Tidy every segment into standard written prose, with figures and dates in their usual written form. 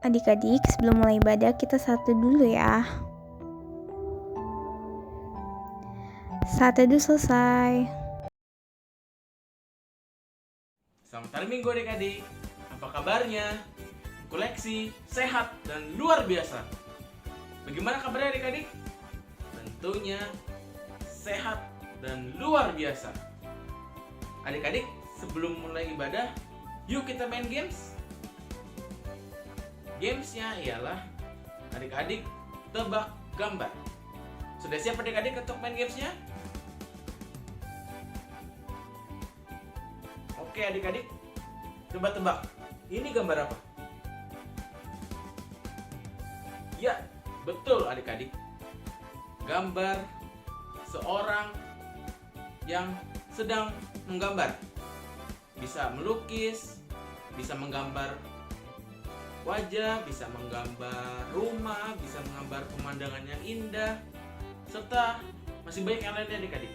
Adik-adik, sebelum mulai ibadah kita satu dulu ya. Saat teduh selesai. Selamat hari Minggu adik-adik. Apa kabarnya? Koleksi, sehat, dan luar biasa. Bagaimana kabarnya adik-adik? Tentunya sehat dan luar biasa. Adik-adik, sebelum mulai ibadah, yuk kita main games. Gamesnya ialah adik-adik tebak gambar. Sudah siap adik-adik untuk main gamesnya? Oke adik-adik, coba tebak. Ini gambar apa? Ya, betul adik-adik. Gambar seorang yang sedang menggambar. Bisa melukis, bisa menggambar wajah, bisa menggambar rumah, bisa menggambar pemandangan yang indah, serta masih banyak yang lainnya adik-adik.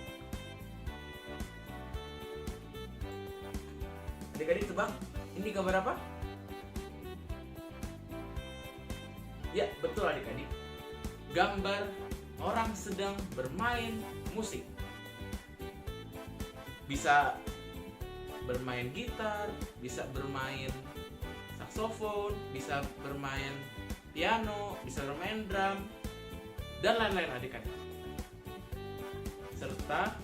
Adik-adik tebak, ini gambar apa? Ya, betul adik-adik. Gambar orang sedang bermain musik. Bisa bermain gitar, bisa bermain saksofon, bisa bermain piano, bisa bermain drum, dan lain-lain adik-adik. Serta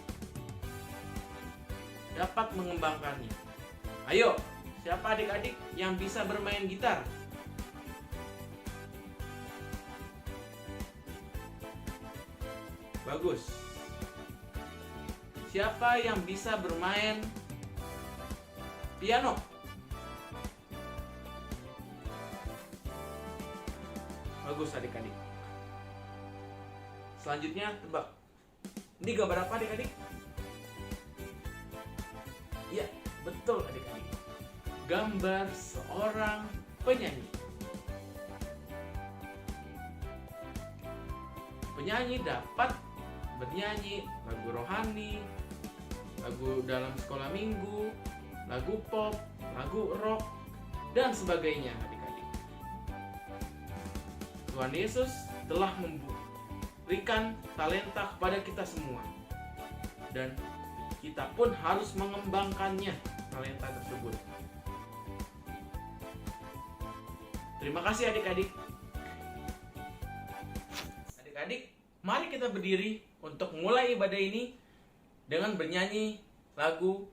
dapat mengembangkannya. Ayo, siapa adik-adik yang bisa bermain gitar? Bagus. Siapa yang bisa bermain piano? Bagus adik-adik. Selanjutnya tebak. Ini gambar apa adik-adik? Ya, betul adik-adik. Gambar seorang penyanyi. Penyanyi dapat bernyanyi lagu rohani, lagu dalam sekolah minggu, lagu pop, lagu rock, dan sebagainya adik-adik. Tuhan Yesus telah memberikan talenta kepada kita semua, dan kita pun harus mengembangkannya, talenta tersebut. Terima kasih adik-adik. Adik-adik, mari kita berdiri untuk mulai ibadah ini dengan bernyanyi lagu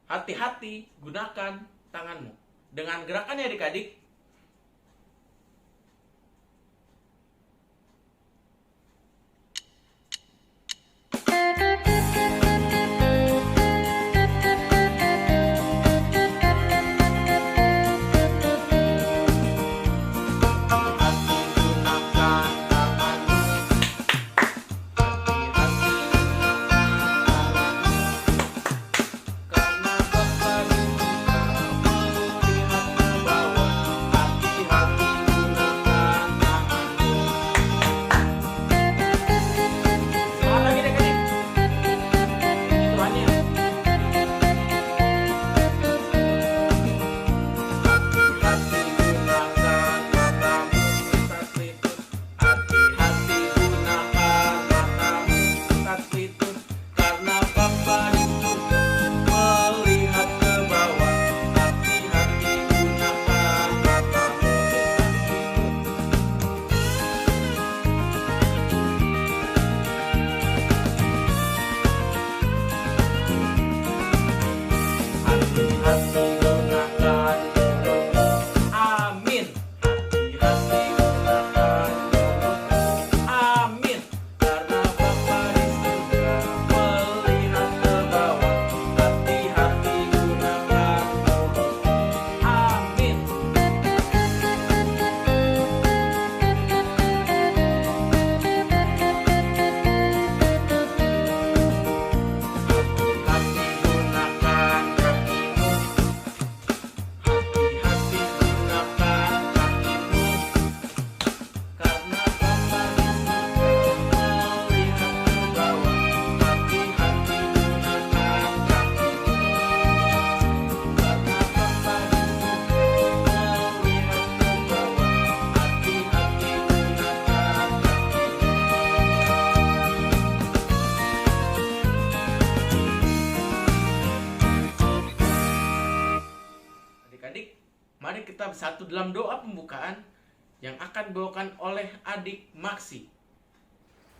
Hati-hati Gunakan Tanganmu. Dengan gerakannya adik-adik. Karena Bapa di surga melihat ke bawah. satu dalam doa pembukaan yang akan dibawakan oleh adik Maksi.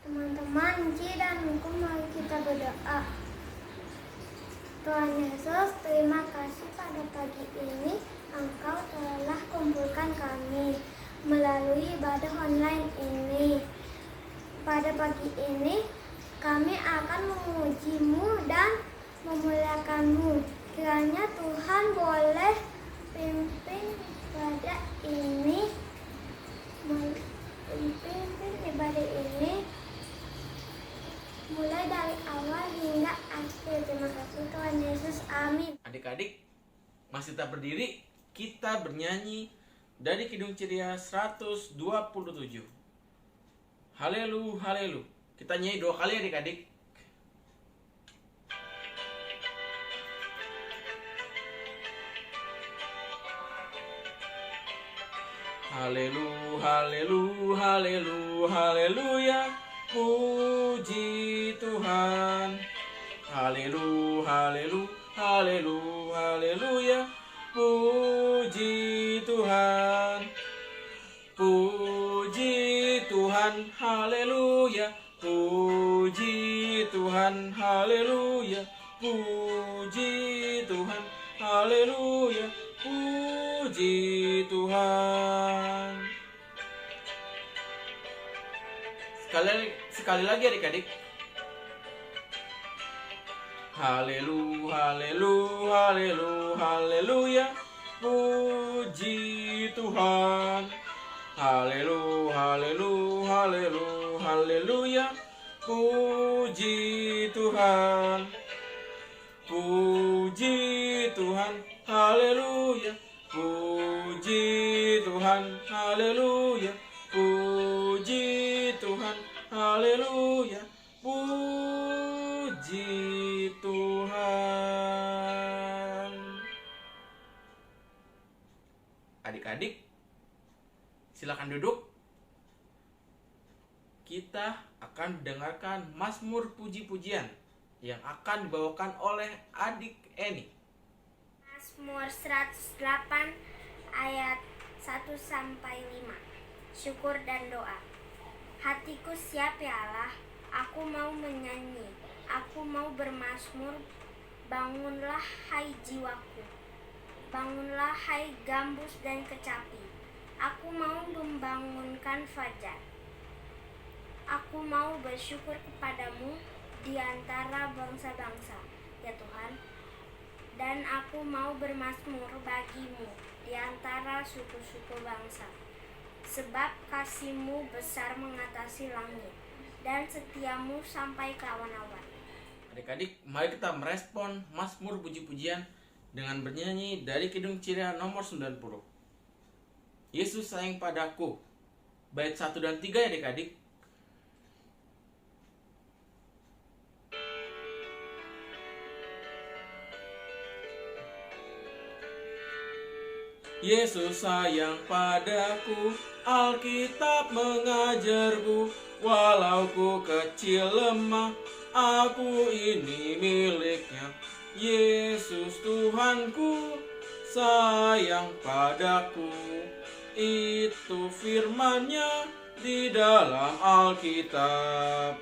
Teman-teman, Ci dan Engku, mari kita berdoa. Tuhan Yesus, terima kasih pada pagi ini Engkau telah kumpulkan kami melalui ibadah online ini. Pada pagi ini kami akan memuji-Mu dan memuliakan-Mu. Kiranya Tuhan boleh pimpin ibadah ini, mulai dari awal hingga akhir. Terima kasih Tuhan Yesus, amin. Adik-adik, masih tak berdiri, kita bernyanyi dari Kidung Ceria 127. Halelu, halelu. Kita nyanyi 2 kali adik-adik. Halelu, halelu, halelu, haleluya. Puji Tuhan. Halelu, halelu, halelu, haleluya. Puji Tuhan. Puji Tuhan, haleluya. Puji Tuhan, haleluya. Puji Tuhan, haleluya. Puji Tuhan. Sekali lagi adik-adik. Halelu, halelu, halelu, haleluya. Puji Tuhan. Halelu, halelu, halelu, haleluya. Puji Tuhan. Puji Tuhan, haleluya. Puji Tuhan, haleluya. Puji Tuhan, haleluya. Puji Tuhan. Adik-adik, silakan duduk. Kita akan mendengarkan Mazmur puji-pujian yang akan dibawakan oleh adik Eni. Mazmur 108 ayat 1-5. Syukur dan doa. Hatiku siap ya Allah, aku mau menyanyi, aku mau bermazmur. Bangunlah hai jiwaku, bangunlah hai gambus dan kecapi. Aku mau membangunkan fajar. Aku mau bersyukur kepadamu di antara bangsa-bangsa, ya Tuhan. Dan aku mau bermazmur bagimu di antara suku-suku bangsa. Sebab kasih-Mu besar mengatasi langit, dan setiamu sampai ke awan-awan. Adik-adik, mari kita merespon Mazmur puji-pujian dengan bernyanyi dari Kidung Ceria nomor 90. Yesus sayang padaku. Bait 1 dan 3 ya adik-adik. Yesus sayang padaku, Alkitab mengajarku, walau ku kecil lemah, aku ini miliknya. Yesus Tuhanku sayang padaku, itu firman-Nya di dalam Alkitab.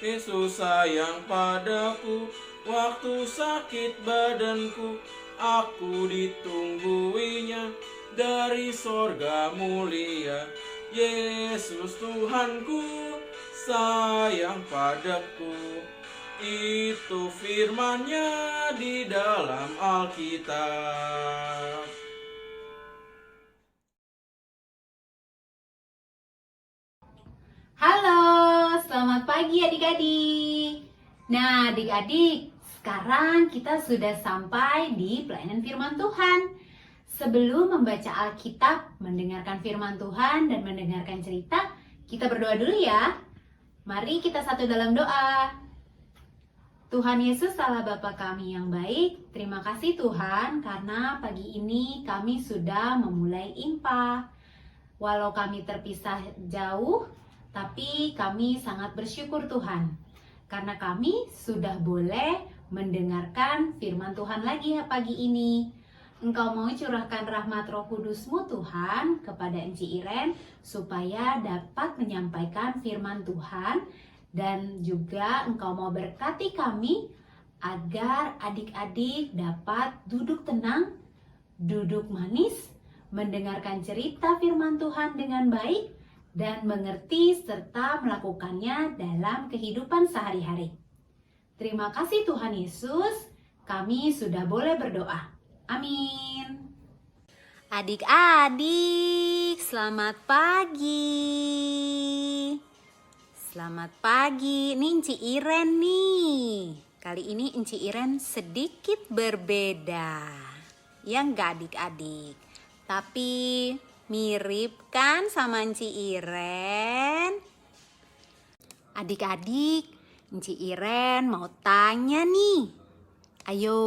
Yesus sayang padaku, waktu sakit badanku, aku ditungguinya dari sorga mulia. Yesus Tuhanku sayang padaku, itu firman-Nya di dalam Alkitab. Halo, selamat pagi adik-adik. Nah adik-adik, sekarang kita sudah sampai di pelayanan firman Tuhan. Sebelum membaca Alkitab, mendengarkan firman Tuhan dan mendengarkan cerita, kita berdoa dulu ya. Mari kita satu dalam doa. Tuhan Yesus Allah Bapa kami yang baik, terima kasih Tuhan karena pagi ini kami sudah memulai IMPA. Walau kami terpisah jauh, tapi kami sangat bersyukur Tuhan karena kami sudah boleh mendengarkan firman Tuhan lagi ya pagi ini. Engkau mau curahkan rahmat Roh Kudus-Mu Tuhan kepada Enci Iren supaya dapat menyampaikan firman Tuhan, dan juga Engkau mau berkati kami agar adik-adik dapat duduk tenang, duduk manis, mendengarkan cerita firman Tuhan dengan baik dan mengerti serta melakukannya dalam kehidupan sehari-hari. Terima kasih Tuhan Yesus, kami sudah boleh berdoa. Amin. Adik-adik, selamat pagi. Selamat pagi, ini Enci Iren nih. Kali ini Enci Iren sedikit berbeda. Ya enggak adik-adik? Tapi mirip kan sama Enci Iren? Adik-adik, Enci Iren mau tanya nih. Ayo,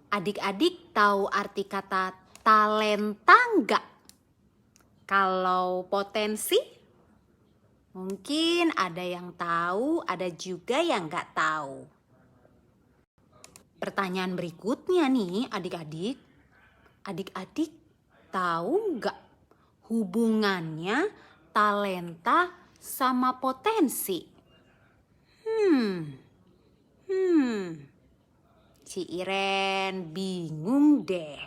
adik-adik tahu arti kata talenta enggak? Kalau potensi? Mungkin ada yang tahu, ada juga yang enggak tahu. Pertanyaan berikutnya nih adik-adik. Adik-adik tahu enggak hubungannya talenta sama potensi? Si Iren bingung deh.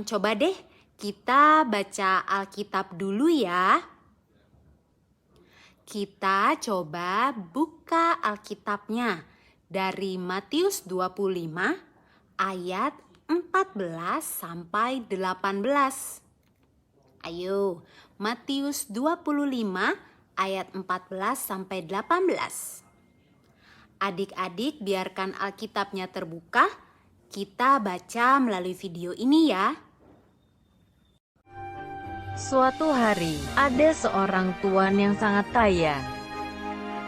Coba deh kita baca Alkitab dulu ya. Kita coba buka Alkitabnya dari Matius 25 ayat 14 sampai 18. Ayo, Matius 25 ayat 14 sampai 18. Adik-adik biarkan Alkitabnya terbuka, kita baca melalui video ini ya. Suatu hari, ada seorang tuan yang sangat kaya.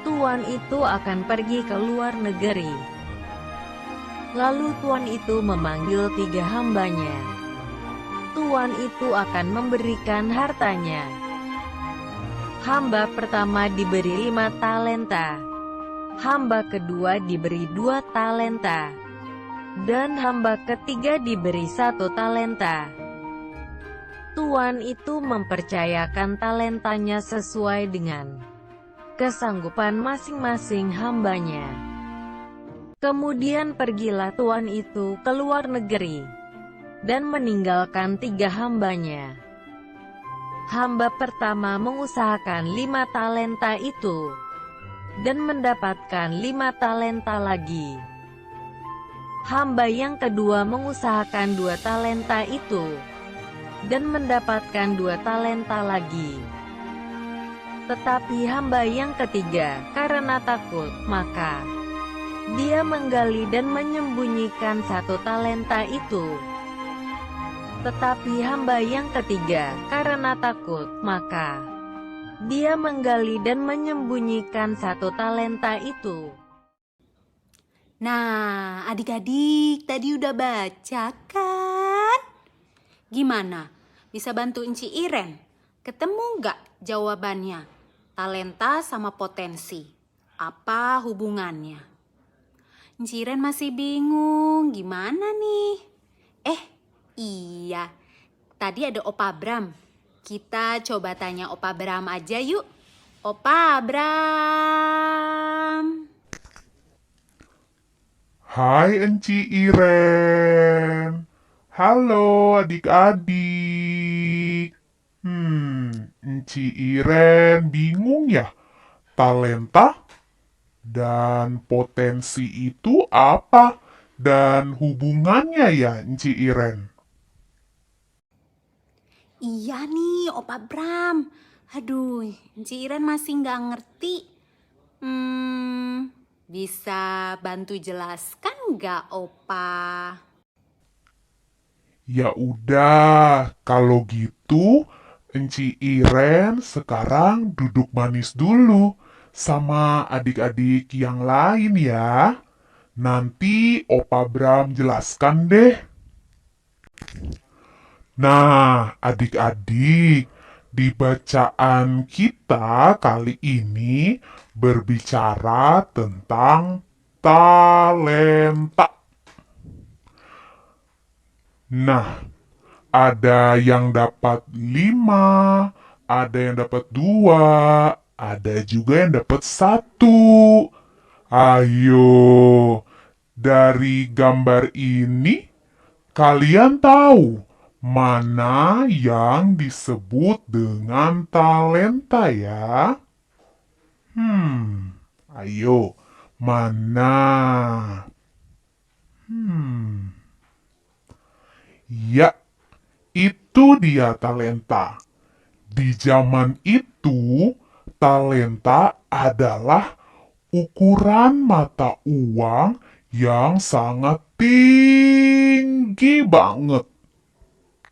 Tuan itu akan pergi ke luar negeri. Lalu tuan itu memanggil 3 hambanya. Tuan itu akan memberikan hartanya. Hamba pertama diberi 5 talenta. Hamba kedua diberi 2 talenta. Dan hamba ketiga diberi 1 talenta. Tuan itu mempercayakan talentanya sesuai dengan kesanggupan masing-masing hambanya. Kemudian pergilah tuan itu ke luar negeri dan meninggalkan 3 hambanya. Hamba pertama mengusahakan 5 talenta itu dan mendapatkan 5 talenta lagi. Hamba yang kedua mengusahakan 2 talenta itu dan mendapatkan 2 talenta lagi. Tetapi hamba yang ketiga, karena takut, maka dia menggali dan menyembunyikan 1 talenta itu. Tetapi hamba yang ketiga, karena takut, maka dia menggali dan menyembunyikan 1 talenta itu. Nah, adik-adik tadi udah baca kan? Gimana? Bisa bantu Enci Iren? Ketemu nggak jawabannya? Talenta sama potensi. Apa hubungannya? Enci Iren masih bingung. Gimana nih? Iya. Tadi ada Opa Bram. Kita coba tanya Opa Bram aja yuk. Opa Bram. Hai Enci Iren. Halo adik-adik. Enci Iren bingung ya? Talenta dan potensi itu apa? Dan hubungannya ya Enci Iren? Iya nih Opa Bram. Aduh, Enci Iren masih nggak ngerti. Bisa bantu jelaskan nggak Opa? Ya udah, kalau gitu Enci Iren sekarang duduk manis dulu sama adik-adik yang lain ya. Nanti Opa Bram jelaskan deh. Nah, adik-adik, di bacaan kita kali ini berbicara tentang talenta. Nah, ada yang dapat 5, ada yang dapat 2, ada juga yang dapat 1. Ayo, dari gambar ini kalian tahu mana yang disebut dengan talenta ya? Ayo, mana? Ya, itu dia talenta. Di zaman itu, talenta adalah ukuran mata uang yang sangat tinggi banget.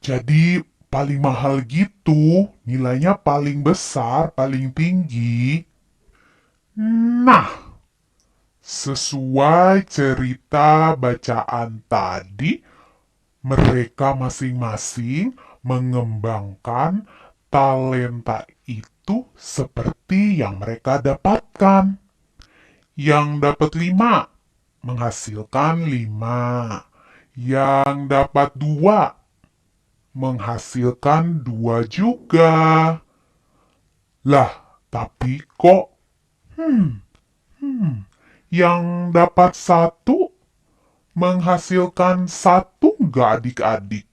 Jadi paling mahal gitu, nilainya paling besar, paling tinggi. Nah, sesuai cerita bacaan tadi, mereka masing-masing mengembangkan talenta itu seperti yang mereka dapatkan. Yang dapat 5 menghasilkan 5. Yang dapat 2 menghasilkan 2 juga. Lah, tapi kok yang dapat 1 menghasilkan 1 nggak adik-adik?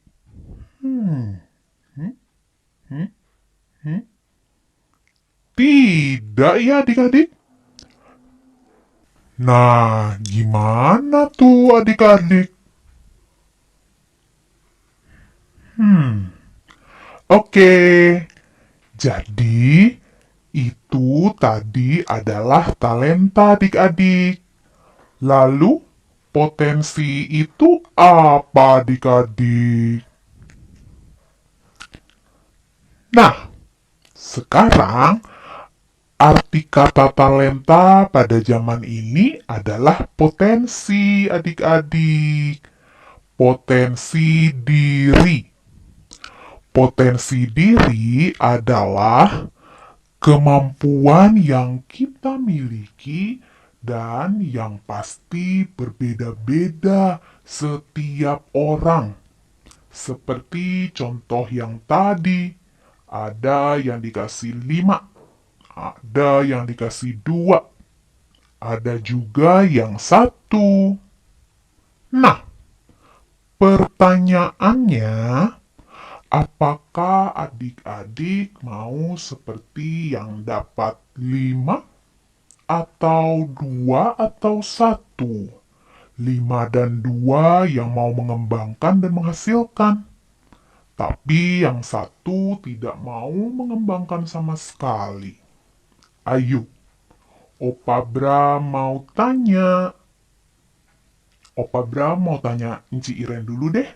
Tidak ya adik-adik? Nah, gimana tuh adik-adik? Oke, jadi itu tadi adalah talenta adik-adik. Lalu, potensi itu apa adik-adik? Nah, sekarang arti kata talenta pada zaman ini adalah potensi adik-adik. Potensi diri. Potensi diri adalah kemampuan yang kita miliki dan yang pasti berbeda-beda setiap orang. Seperti contoh yang tadi, ada yang dikasih 5, ada yang dikasih 2, ada juga yang 1. Nah, pertanyaannya, apakah adik-adik mau seperti yang dapat 5 atau 2 atau 1? 5 dan 2 yang mau mengembangkan dan menghasilkan. Tapi yang 1 tidak mau mengembangkan sama sekali. Ayo, Opa Bram mau tanya. Opa Bram mau tanya Enci Iren dulu deh.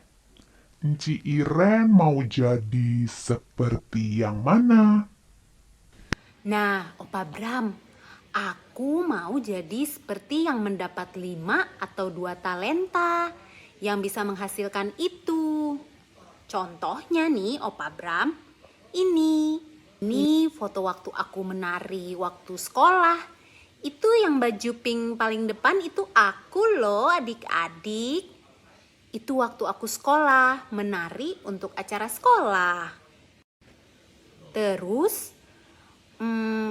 Enci Iren mau jadi seperti yang mana? Nah, Opa Bram, aku mau jadi seperti yang mendapat 5 atau 2 talenta yang bisa menghasilkan itu. Contohnya nih, Opa Bram, ini foto waktu aku menari waktu sekolah. Itu yang baju pink paling depan itu aku loh adik-adik. Itu waktu aku sekolah, menari untuk acara sekolah. Terus,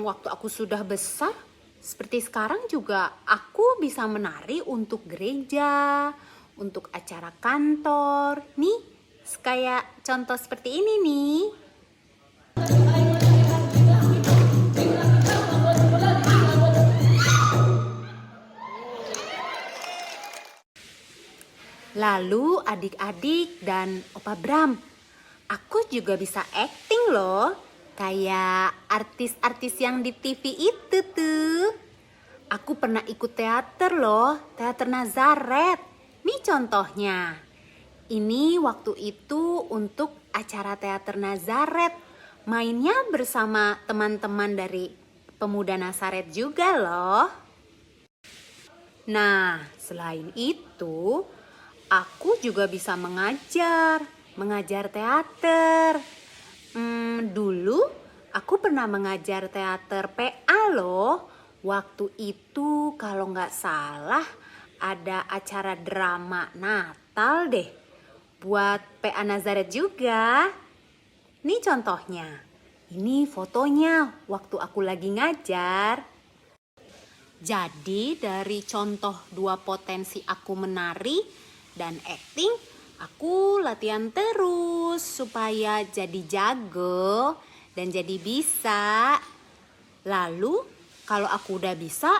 waktu aku sudah besar, seperti sekarang juga aku bisa menari untuk gereja, untuk acara kantor. Nih, kayak contoh seperti ini nih. Lalu adik-adik dan Opa Bram, aku juga bisa acting loh. Kayak artis-artis yang di TV itu tuh. Aku pernah ikut teater loh, teater Nazaret. Nih contohnya. Ini waktu itu untuk acara teater Nazaret. Mainnya bersama teman-teman dari Pemuda Nazaret juga loh. Nah, selain itu, aku juga bisa mengajar teater. Dulu aku pernah mengajar teater PA loh. Waktu itu kalau nggak salah ada acara drama Natal deh. Buat PA Nazaret juga. Ini contohnya. Ini fotonya waktu aku lagi ngajar. Jadi dari contoh 2 potensi aku menari dan acting, aku latihan terus supaya jadi jago dan jadi bisa. Lalu kalau aku udah bisa,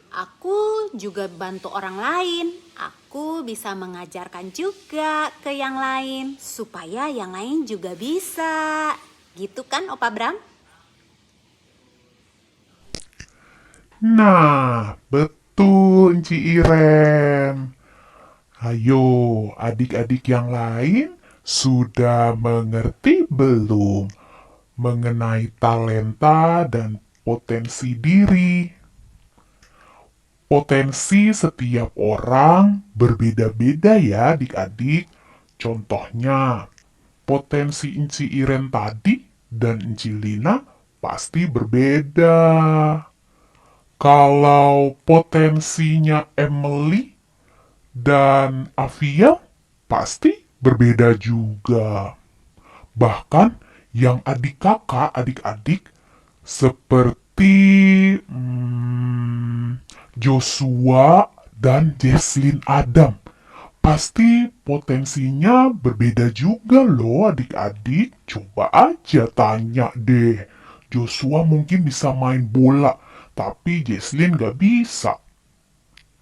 aku juga bantu orang lain. Aku bisa mengajarkan juga ke yang lain supaya yang lain juga bisa. Gitu kan Opa Bram? Nah, betul Enci Iren. Ayo, adik-adik yang lain sudah mengerti belum mengenai talenta dan potensi diri? Potensi setiap orang berbeda-beda ya adik-adik. Contohnya, potensi Enci Iren tadi dan Enci Lina pasti berbeda. Kalau potensinya Emily dan Avia pasti berbeda juga. Bahkan yang adik kakak, adik-adik seperti Joshua dan Jesslyn Adam. Pasti potensinya berbeda juga loh adik-adik. Coba aja tanya deh. Joshua mungkin bisa main bola, tapi Jesslyn gak bisa.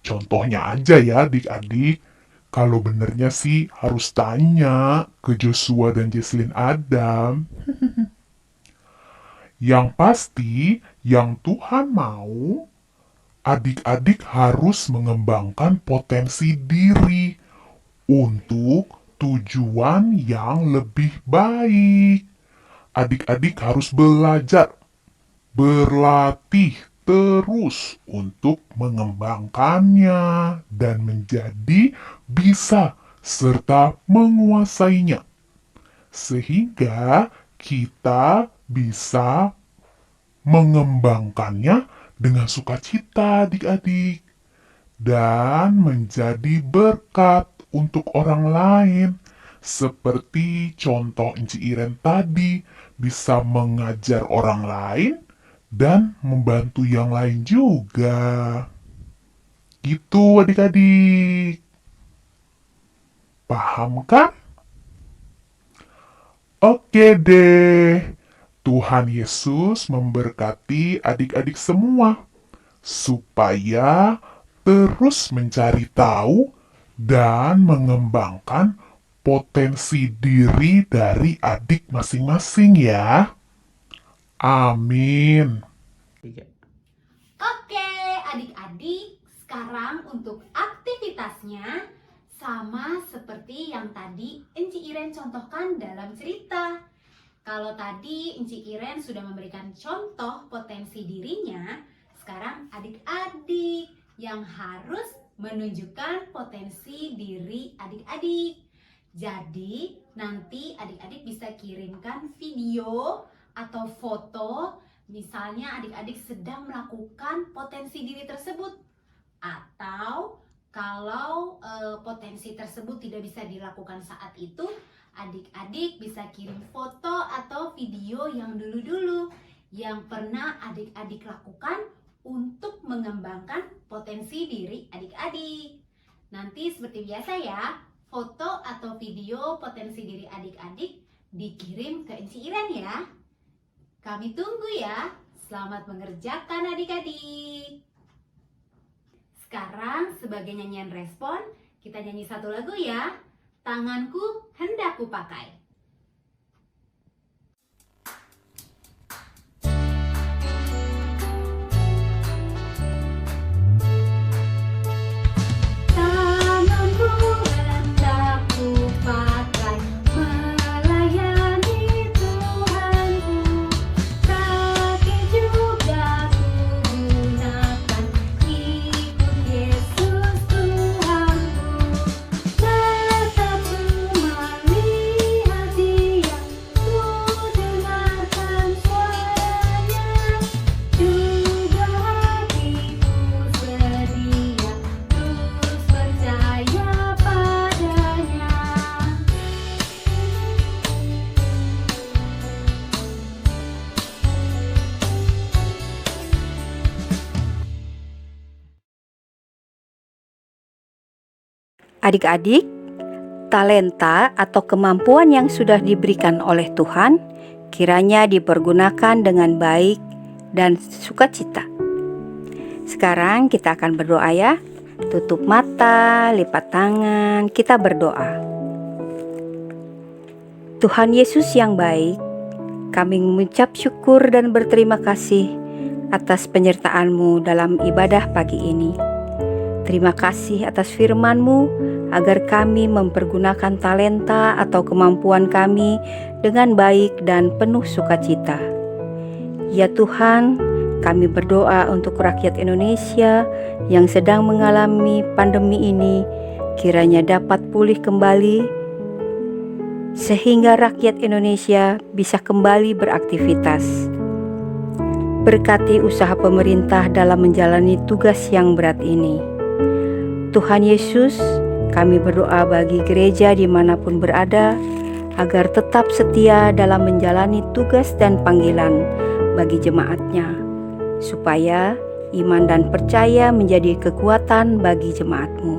Contohnya aja ya adik-adik. Kalau benernya sih harus tanya ke Joshua dan Jesslyn Adam. Yang pasti, yang Tuhan mau, adik-adik harus mengembangkan potensi diri untuk tujuan yang lebih baik. Adik-adik harus belajar, berlatih terus untuk mengembangkannya dan menjadi bisa serta menguasainya. Sehingga kita bisa mengembangkannya dengan sukacita adik-adik dan menjadi berkat untuk orang lain. Seperti contoh Enci Iren tadi, bisa mengajar orang lain dan membantu yang lain juga. Gitu adik-adik. Paham kan? Oke deh. Tuhan Yesus memberkati adik-adik semua supaya terus mencari tahu dan mengembangkan potensi diri dari adik masing-masing ya. Amin. Oke, adik-adik, sekarang untuk aktivitasnya sama seperti yang tadi Enci Iren contohkan dalam cerita. Kalau tadi Enci Iren sudah memberikan contoh potensi dirinya, sekarang adik-adik yang harus menunjukkan potensi diri adik-adik. Jadi, nanti adik-adik bisa kirimkan video atau foto, misalnya adik-adik sedang melakukan potensi diri tersebut. Atau kalau potensi tersebut tidak bisa dilakukan saat itu, adik-adik bisa kirim foto atau video yang dulu-dulu yang pernah adik-adik lakukan untuk mengembangkan potensi diri adik-adik. Nanti seperti biasa ya, foto atau video potensi diri adik-adik dikirim ke Enci Iren ya. Kami tunggu ya. Selamat mengerjakan adik-adik. Sekarang sebagai nyanyian respon, kita nyanyi satu lagu ya. Tanganku hendak kupakai. Yesus Tuhanku, tetap ku melihat Adik-adik, talenta atau kemampuan yang sudah diberikan oleh Tuhan kiranya dipergunakan dengan baik dan sukacita. Sekarang kita akan berdoa ya. Tutup mata, lipat tangan, kita berdoa. Tuhan Yesus yang baik, kami mengucap syukur dan berterima kasih atas penyertaan-Mu dalam ibadah pagi ini. Terima kasih atas firman-Mu agar kami mempergunakan talenta atau kemampuan kami dengan baik dan penuh sukacita. Ya Tuhan, kami berdoa untuk rakyat Indonesia yang sedang mengalami pandemi ini, kiranya dapat pulih kembali, sehingga rakyat Indonesia bisa kembali beraktivitas. Berkati usaha pemerintah dalam menjalani tugas yang berat ini. Tuhan Yesus, kami berdoa bagi gereja dimanapun berada, agar tetap setia dalam menjalani tugas dan panggilan bagi jemaatnya, supaya iman dan percaya menjadi kekuatan bagi jemaat-Mu.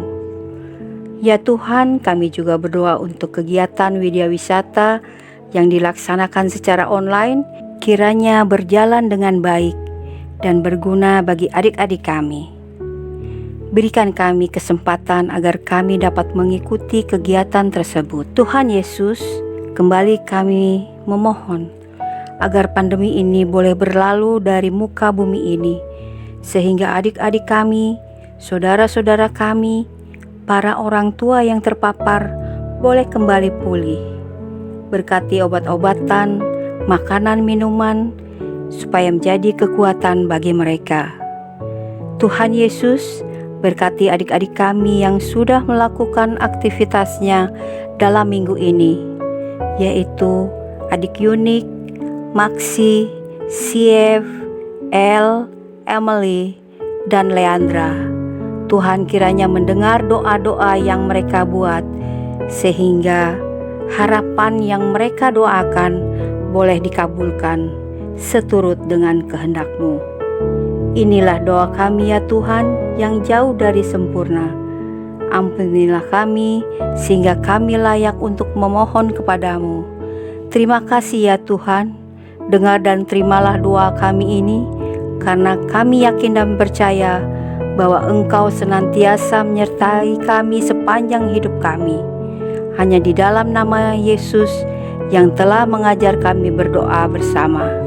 Ya Tuhan, kami juga berdoa untuk kegiatan Widya Wisata yang dilaksanakan secara online, kiranya berjalan dengan baik dan berguna bagi adik-adik kami. Berikan kami kesempatan agar kami dapat mengikuti kegiatan tersebut. Tuhan Yesus, kembali kami memohon agar pandemi ini boleh berlalu dari muka bumi ini, sehingga adik-adik kami, saudara-saudara kami, para orang tua yang terpapar boleh kembali pulih. Berkati obat-obatan, makanan, minuman, supaya menjadi kekuatan bagi mereka. Tuhan Yesus, berkati adik-adik kami yang sudah melakukan aktivitasnya dalam minggu ini, yaitu adik Yunik, Maxi, Siev, El, Emily, dan Leandra. Tuhan kiranya mendengar doa-doa yang mereka buat, sehingga harapan yang mereka doakan boleh dikabulkan seturut dengan kehendak-Mu. Inilah doa kami ya Tuhan yang jauh dari sempurna. Ampunilah kami sehingga kami layak untuk memohon kepadamu. Terima kasih ya Tuhan, dengar dan terimalah doa kami ini, karena kami yakin dan percaya bahwa Engkau senantiasa menyertai kami sepanjang hidup kami. Hanya di dalam nama Yesus yang telah mengajar kami berdoa bersama.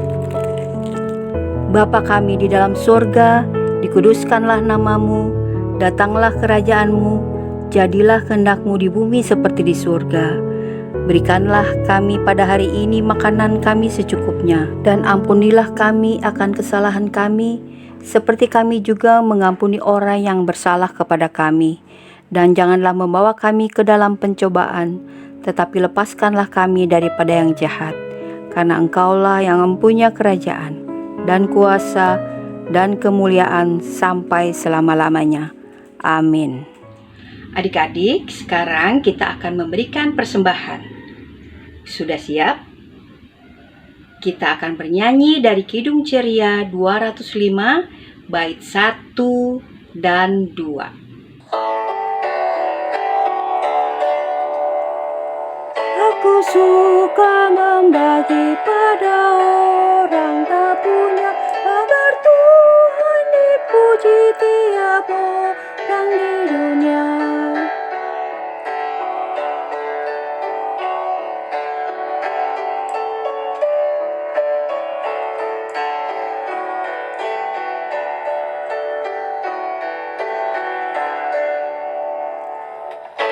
Bapa kami di dalam surga, dikuduskanlah namamu, datanglah kerajaan-Mu, jadilah kehendak-Mu di bumi seperti di surga. Berikanlah kami pada hari ini makanan kami secukupnya, dan ampunilah kami akan kesalahan kami, seperti kami juga mengampuni orang yang bersalah kepada kami. Dan janganlah membawa kami ke dalam pencobaan, tetapi lepaskanlah kami daripada yang jahat, karena Engkaulah yang mempunyai kerajaan dan kuasa dan kemuliaan sampai selama-lamanya. Amin. Adik-adik, sekarang kita akan memberikan persembahan. Sudah siap? Kita akan bernyanyi dari Kidung Ceria 205, bait 1 dan 2. Aku suka membagi pada orang tak punya, agar Tuhan dipuji tiap orang di dunia.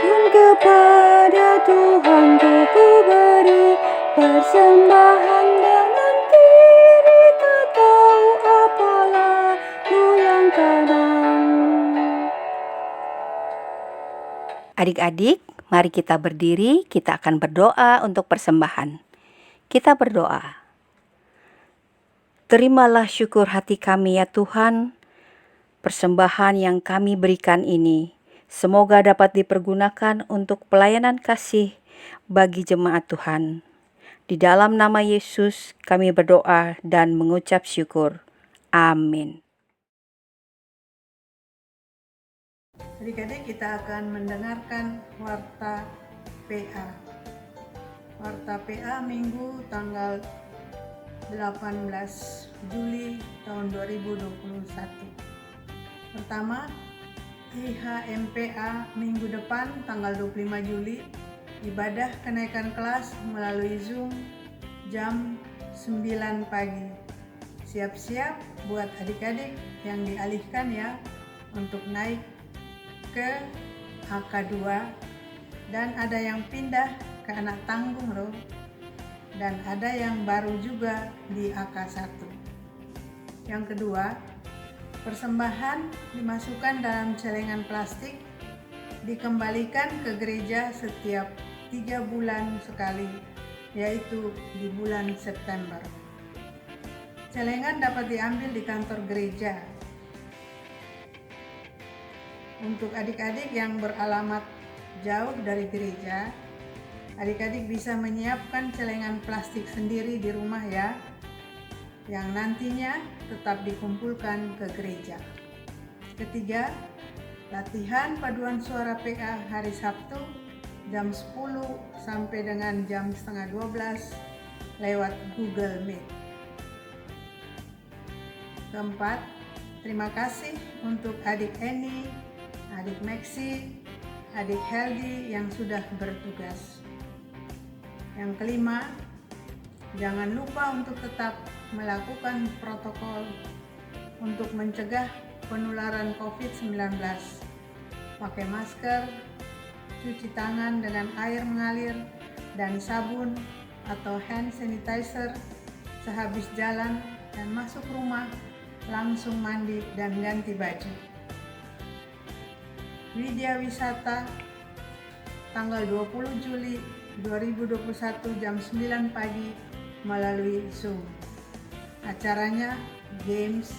Dan kepada Tuhan ku beri persembahan, dengan kiri tak tahu apalah yang kadang. Adik-adik, mari kita berdiri, kita akan berdoa untuk persembahan. Kita berdoa. Terimalah syukur hati kami ya Tuhan, persembahan yang kami berikan ini semoga dapat dipergunakan untuk pelayanan kasih bagi jemaat Tuhan. Di dalam nama Yesus kami berdoa dan mengucap syukur. Amin. Adik-adik, kita akan mendengarkan Warta PA. Warta PA Minggu tanggal 18 Juli tahun 2021. Pertama, IHMPA minggu depan tanggal 25 Juli, ibadah kenaikan kelas melalui Zoom jam 9 pagi. Siap-siap buat adik-adik yang dialihkan ya untuk naik ke AK2, dan ada yang pindah ke anak tanggung loh, dan ada yang baru juga di AK1. Yang kedua, persembahan dimasukkan dalam celengan plastik, dikembalikan ke gereja setiap 3 bulan sekali, yaitu di bulan September. Celengan dapat diambil di kantor gereja. Untuk adik-adik yang beralamat jauh dari gereja, adik-adik bisa menyiapkan celengan plastik sendiri di rumah ya, yang nantinya tetap dikumpulkan ke gereja. Ketiga, latihan paduan suara PA hari Sabtu jam 10 sampai dengan jam setengah 12 lewat Google Meet. Keempat, terima kasih untuk adik Eni, adik Maxi, adik Heldi yang sudah bertugas. Yang kelima, jangan lupa untuk tetap melakukan protokol untuk mencegah penularan COVID-19. Pakai masker, cuci tangan dengan air mengalir, dan sabun atau hand sanitizer sehabis jalan, dan masuk rumah langsung mandi dan ganti baju. Widya Wisata tanggal 20 Juli 2021 jam 9 pagi melalui Zoom. Acaranya games,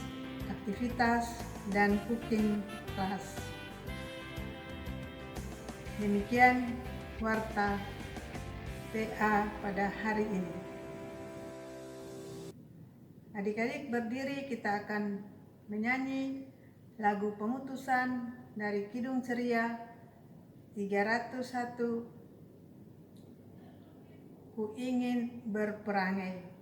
aktivitas, dan cooking class. Demikian Warta PA pada hari ini. Adik-adik berdiri, kita akan menyanyi lagu pemutusan dari Kidung Ceria 301, Ku Ingin Berperangai.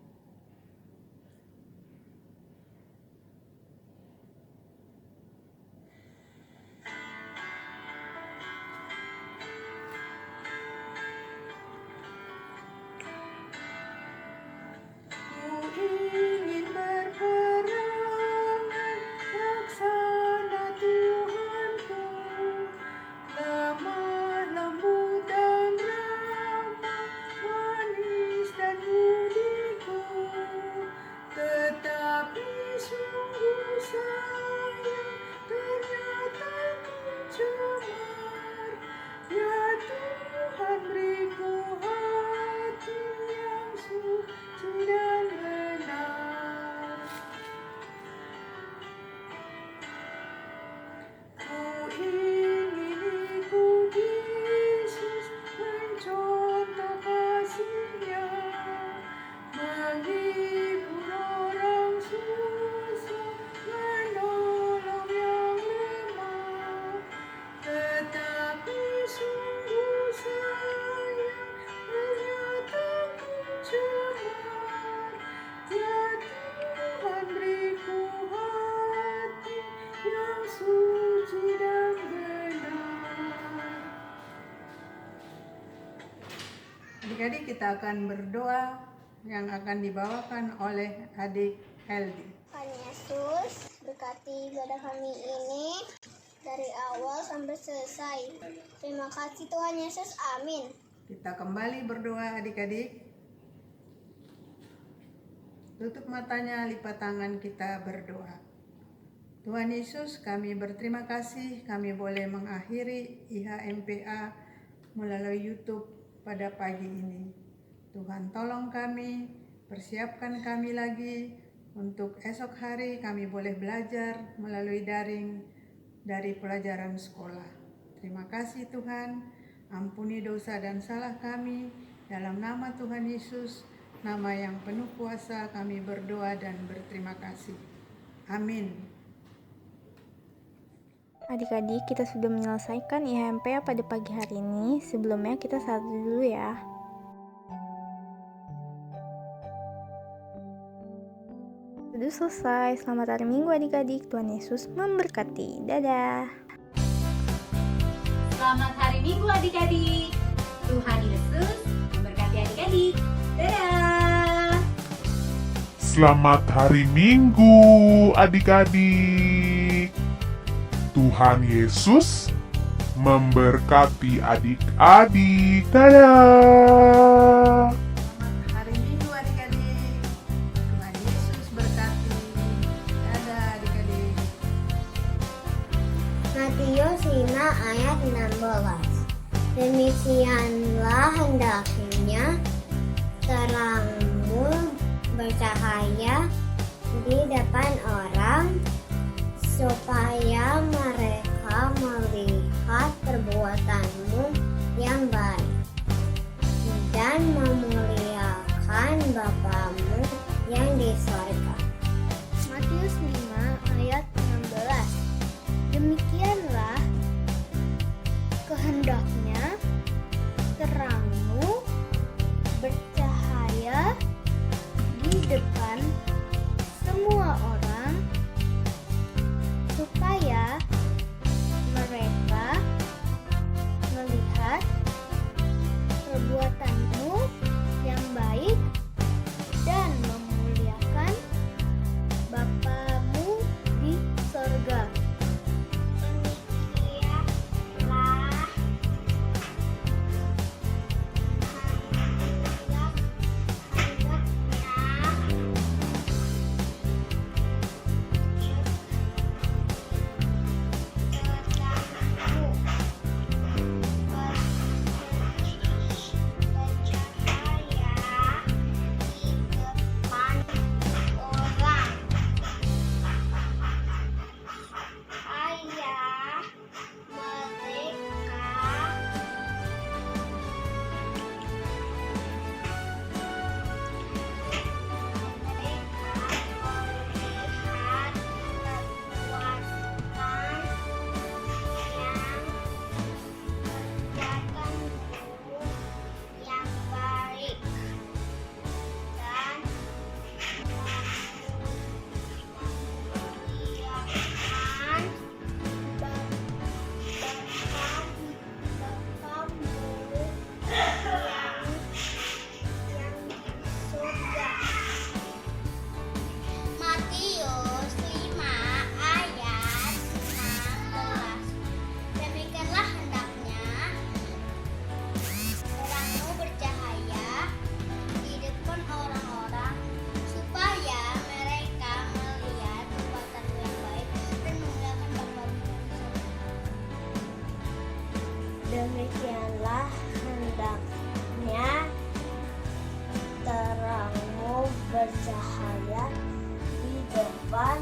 Adik-adik, kita akan berdoa yang akan dibawakan oleh adik Heldi. Tuhan Yesus, berkati ibadah kami ini dari awal sampai selesai. Terima kasih Tuhan Yesus, amin. Kita kembali berdoa adik-adik. Tutup matanya, lipat tangan, kita berdoa. Tuhan Yesus, kami berterima kasih kami boleh mengakhiri IHMPA melalui YouTube pada pagi ini. Tuhan tolong kami, persiapkan kami lagi untuk esok hari kami boleh belajar melalui daring dari pelajaran sekolah. Terima kasih Tuhan, ampuni dosa dan salah kami, dalam nama Tuhan Yesus, nama yang penuh kuasa kami berdoa dan berterima kasih. Amin. Adik-adik, kita sudah menyelesaikan IHMP pada pagi hari ini. Sebelumnya kita satu dulu ya. Sudah selesai. Selamat hari Minggu adik-adik. Tuhan Yesus memberkati. Dadah. Selamat hari Minggu adik-adik. Tuhan Yesus memberkati adik-adik. Dadah. Selamat hari Minggu, adik-adik. Tuhan Yesus memberkati adik-adik. Dadah. Hari Minggu adik-adik. Tuhan Yesus berkati. Dadah adik-adik. Matius 5 ayat 16. Demikianlah hendaknya terangmu bercahaya di depan orang, supaya mereka melihat perbuatanmu yang baik dan memuliakan Bapamu yang di sorga. Matius 5 ayat 16. Demikianlah kehendaknya terangmu bercahaya di depan semua orang, supaya mereka melihat perbuatanmu yang baik dan memuliakan Bapamu di sorga. Matius 5 ayat 16. Demikianlah hendaknya terangmu bercahaya di depan orang-orang, supaya mereka melihat perbuatanmu yang baik dan memuliakan Bapamu yang di sorga. Demikianlah hendaknya terangmu bercahaya di depan